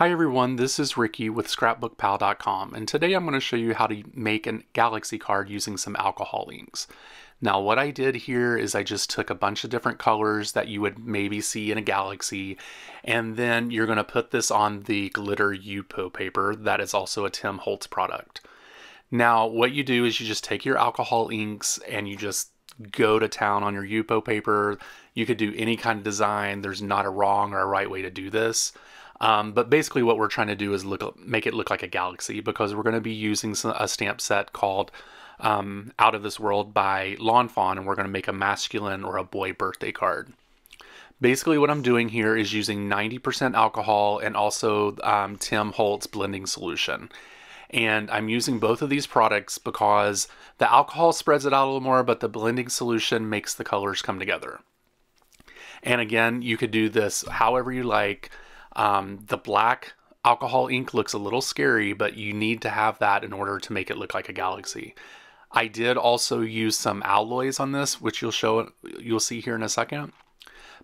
Hi everyone, this is Ricky with scrapbookpal.com, and today I'm going to show you how to make a galaxy card using some alcohol inks. Now what I did here is I just took a bunch of different colors that you would maybe see in a galaxy, and then you're going to put this on the glitter Yupo paper that is also a Tim Holtz product. Now what you do is you just take your alcohol inks and you just go to town on your Yupo paper. You could do any kind of design. There's not a wrong or a right way to do this. But basically what we're trying to do is make it look like a galaxy, because we're going to be using a stamp set called Out of This World by Fawn, and we're going to make a masculine or a boy birthday card. Basically what I'm doing here is using 90% alcohol and also Tim Holtz blending solution. And I'm using both of these products because the alcohol spreads it out a little more, but the blending solution makes the colors come together. And again, you could do this however you like. The black alcohol ink looks a little scary, but you need to have that in order to make it look like a galaxy. I did also use some alloys on this, which you'll see here in a second.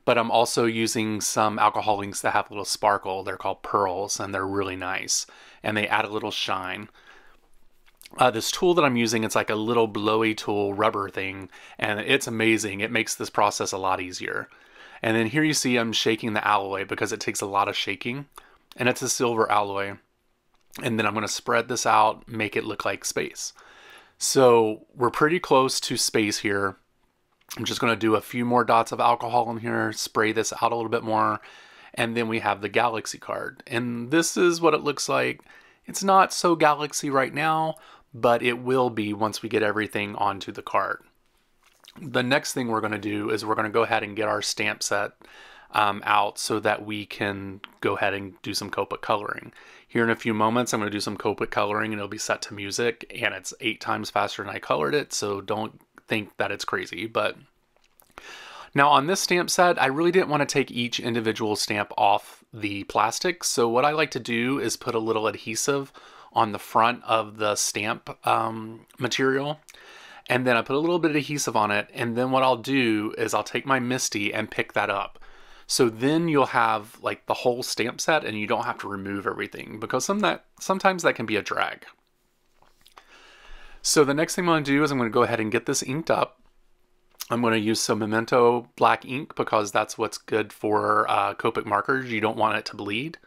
But I'm also using some alcohol inks that have a little sparkle. They're called pearls, and they're really nice, and they add a little shine. This tool that I'm using, it's like a little blowy tool rubber thing, and it's amazing. It makes this process a lot easier. And then here you see I'm shaking the alloy because it takes a lot of shaking, and it's a silver alloy. And then I'm going to spread this out, make it look like space. So we're pretty close to space here. I'm just going to do a few more dots of alcohol in here, spray this out a little bit more, and then we have the galaxy card. And this is what it looks like. It's not so galaxy right now, but it will be once we get everything onto the card. The next thing we're going to do is we're going to go ahead and get our stamp set out so that we can go ahead and do some Copic coloring. Here in a few moments I'm going to do some Copic coloring, and it'll be set to music, and it's 8 times faster than I colored it, so don't think that it's crazy. But now on this stamp set, I really didn't want to take each individual stamp off the plastic, so what I like to do is put a little adhesive on the front of the stamp material. And then I put a little bit of adhesive on it, and then what I'll do is I'll take my MISTI and pick that up. So then you'll have like the whole stamp set, and you don't have to remove everything, because sometimes that can be a drag. So the next thing I'm going to do is I'm going to go ahead and get this inked up. I'm going to use some Memento black ink because that's what's good for Copic markers. You don't want it to bleed.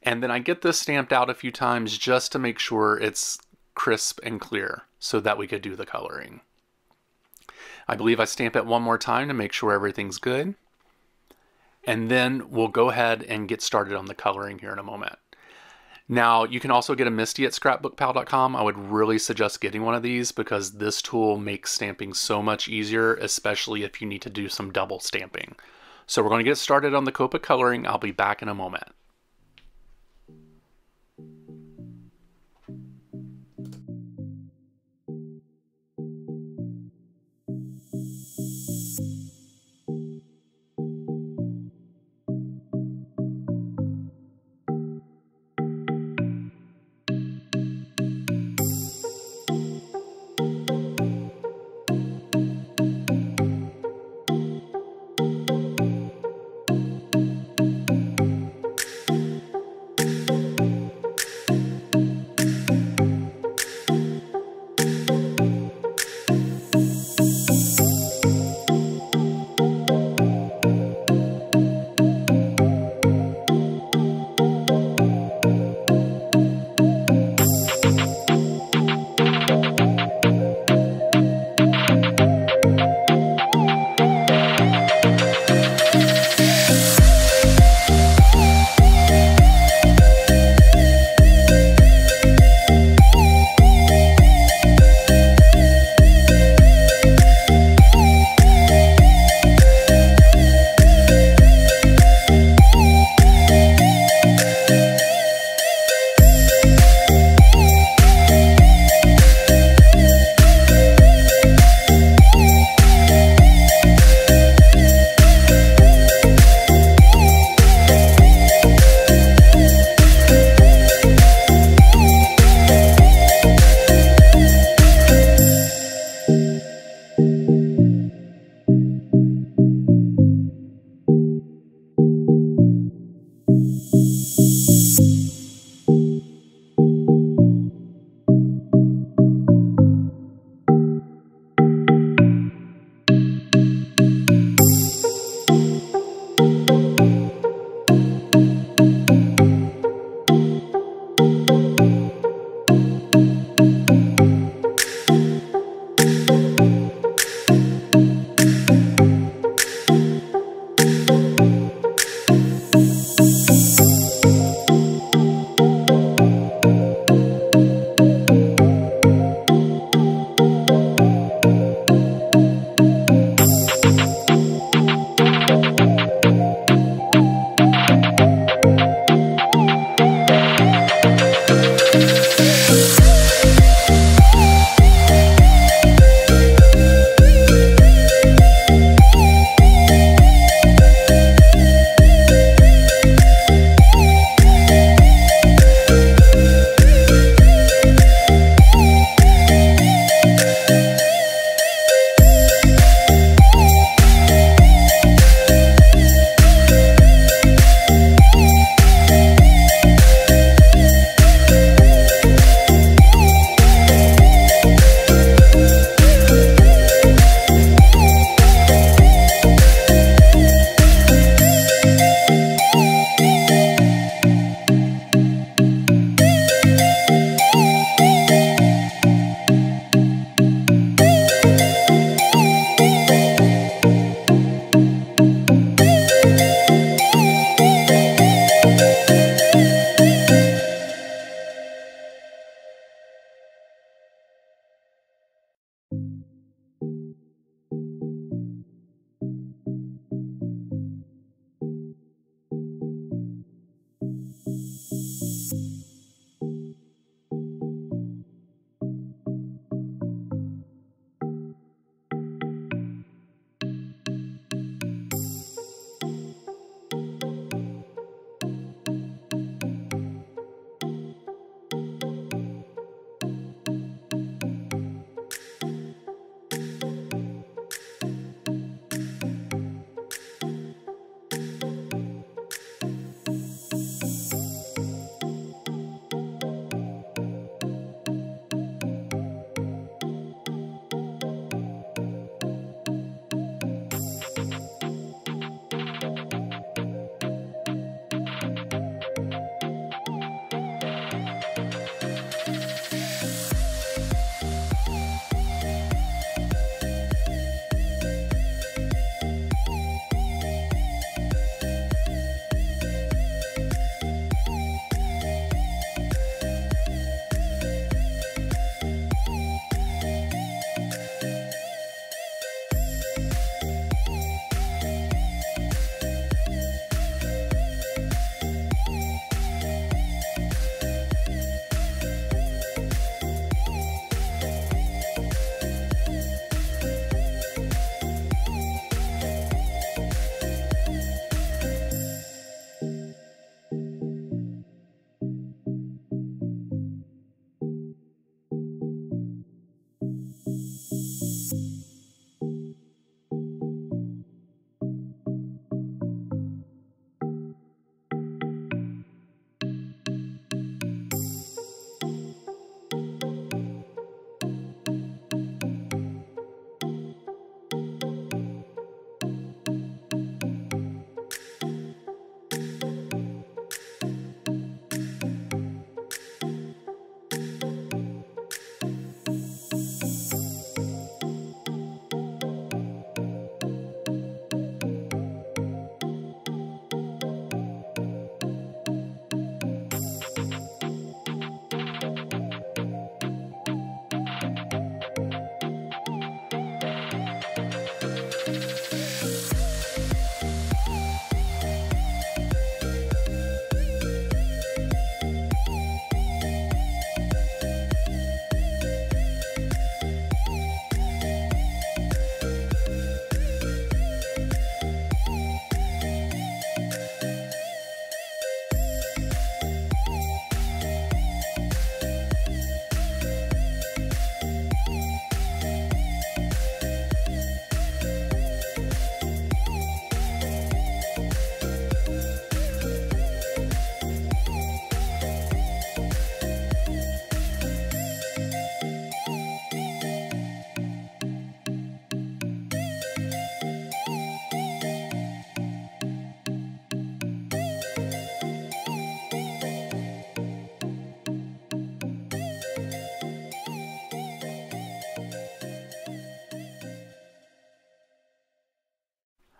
And then I get this stamped out a few times just to make sure it's crisp and clear so that we could do the coloring. I believe I stamp it one more time to make sure everything's good. And then we'll go ahead and get started on the coloring here in a moment. Now you can also get a MISTI at scrapbookpal.com. I would really suggest getting one of these because this tool makes stamping so much easier, especially if you need to do some double stamping. So we're going to get started on the Copic coloring. I'll be back in a moment.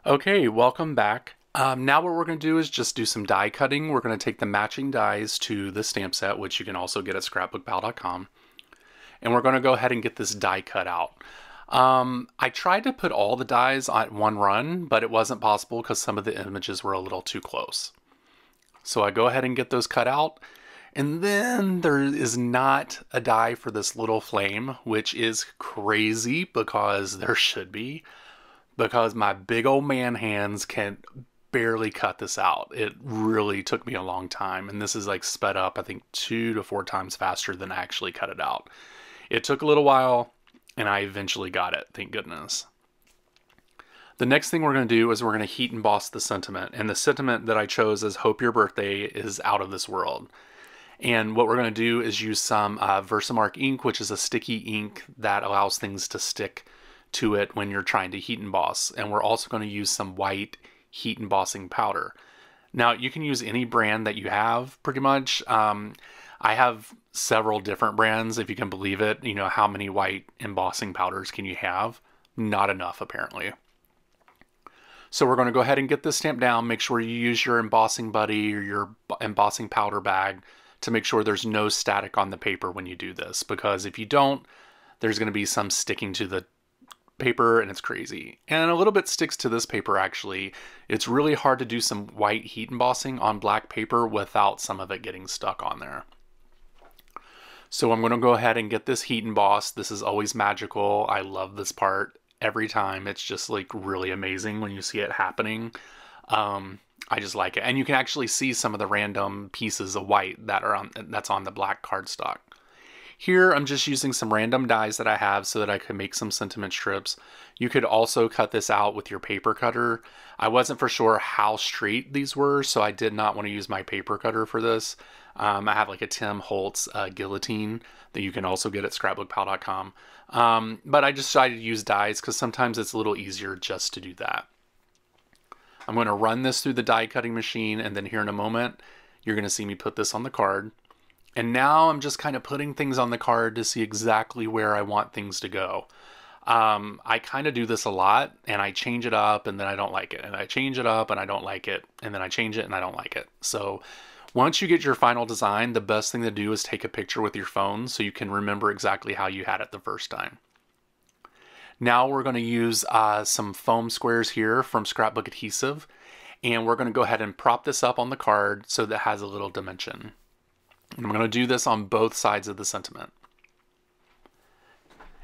Okay, welcome back. Now what we're going to do is just do some die cutting. We're going to take the matching dies to the stamp set, which you can also get at scrapbookpal.com. And we're going to go ahead and get this die cut out. I tried to put all the dies on one run, but it wasn't possible because some of the images were a little too close. So I go ahead and get those cut out. And then there is not a die for this little flame, which is crazy because there should be. Because my big old man hands can barely cut this out. It really took me a long time, and this is like sped up, I think 2 to 4 times faster than I actually cut it out. It took a little while, and I eventually got it, thank goodness. The next thing we're going to do is we're going to heat emboss the sentiment, and the sentiment that I chose as Hope Your Birthday is out of this world. And what we're going to do is use some Versamark ink, which is a sticky ink that allows things to stick to it when you're trying to heat emboss. And we're also going to use some white heat embossing powder. Now you can use any brand that you have pretty much. I have several different brands, if you can believe it. You know, how many white embossing powders can you have? Not enough, apparently. So we're going to go ahead and get this stamped down. Make sure you use your embossing buddy or your embossing powder bag to make sure there's no static on the paper when you do this, because if you don't, there's going to be some sticking to the paper and it's crazy. And a little bit sticks to this paper actually. It's really hard to do some white heat embossing on black paper without some of it getting stuck on there. So I'm going to go ahead and get this heat embossed. This is always magical. I love this part every time. It's just like really amazing when you see it happening. I just like it. And you can actually see some of the random pieces of white that's on the black cardstock. Here I'm just using some random dies that I have so that I can make some sentiment strips. You could also cut this out with your paper cutter. I wasn't for sure how straight these were, so I did not want to use my paper cutter for this. I have like a Tim Holtz guillotine that you can also get at scrapbookpal.com. But I just decided to use dies because sometimes it's a little easier just to do that. I'm going to run this through the die cutting machine, and then here in a moment you're going to see me put this on the card. And now I'm just kind of putting things on the card to see exactly where I want things to go. I kind of do this a lot, and I change it up and then I don't like it. And I change it up and I don't like it. And then I change it and I don't like it. So once you get your final design, the best thing to do is take a picture with your phone so you can remember exactly how you had it the first time. Now we're going to use some foam squares here from Scrapbook Adhesive. And we're going to go ahead and prop this up on the card so that it has a little dimension. And I'm going to do this on both sides of the sentiment.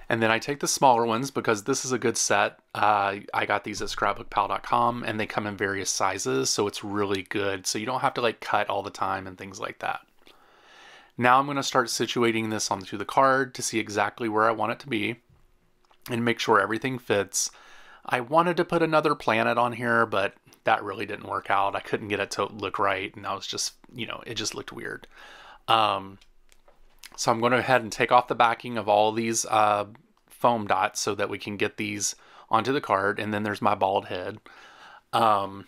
And then I take the smaller ones because this is a good set. I got these at scrapbookpal.com and they come in various sizes, so it's really good. So you don't have to like cut all the time and things like that. Now I'm going to start situating this onto the card to see exactly where I want it to be and make sure everything fits. I wanted to put another planet on here, but that really didn't work out. I couldn't get it to look right, and I was just, you know, it just looked weird. So I'm going to go ahead and take off the backing of all these foam dots so that we can get these onto the card. And then there's my bald head. Oh,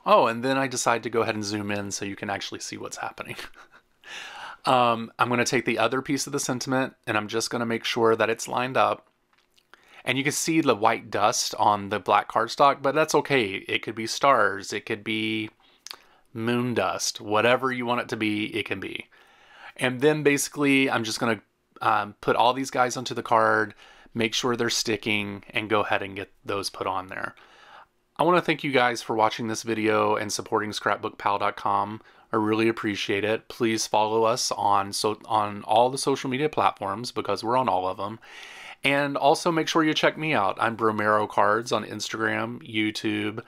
and then I decide to go ahead and zoom in so you can actually see what's happening. I'm going to take the other piece of the sentiment and I'm just going to make sure that it's lined up. And you can see the white dust on the black cardstock, but that's okay. It could be stars. It could be moon dust. Whatever you want it to be, it can be. And then basically I'm just going to put all these guys onto the card, make sure they're sticking, and go ahead and get those put on there. I want to thank you guys for watching this video and supporting scrapbookpal.com. I really appreciate it. Please follow us on all the social media platforms because we're on all of them. And also make sure you check me out. I'm Bromero Cards on Instagram, YouTube,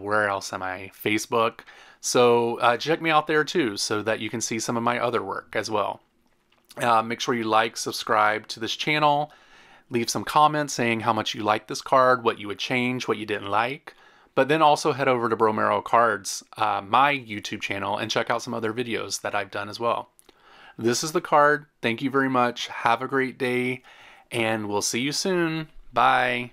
where else am I? Facebook. So check me out there too so that you can see some of my other work as well. Make sure you like, subscribe to this channel, leave some comments saying how much you like this card, what you would change, what you didn't like. But then also head over to Bromero Cards, my YouTube channel, and check out some other videos that I've done as well. This is the card. Thank you very much. Have a great day, and we'll see you soon. Bye.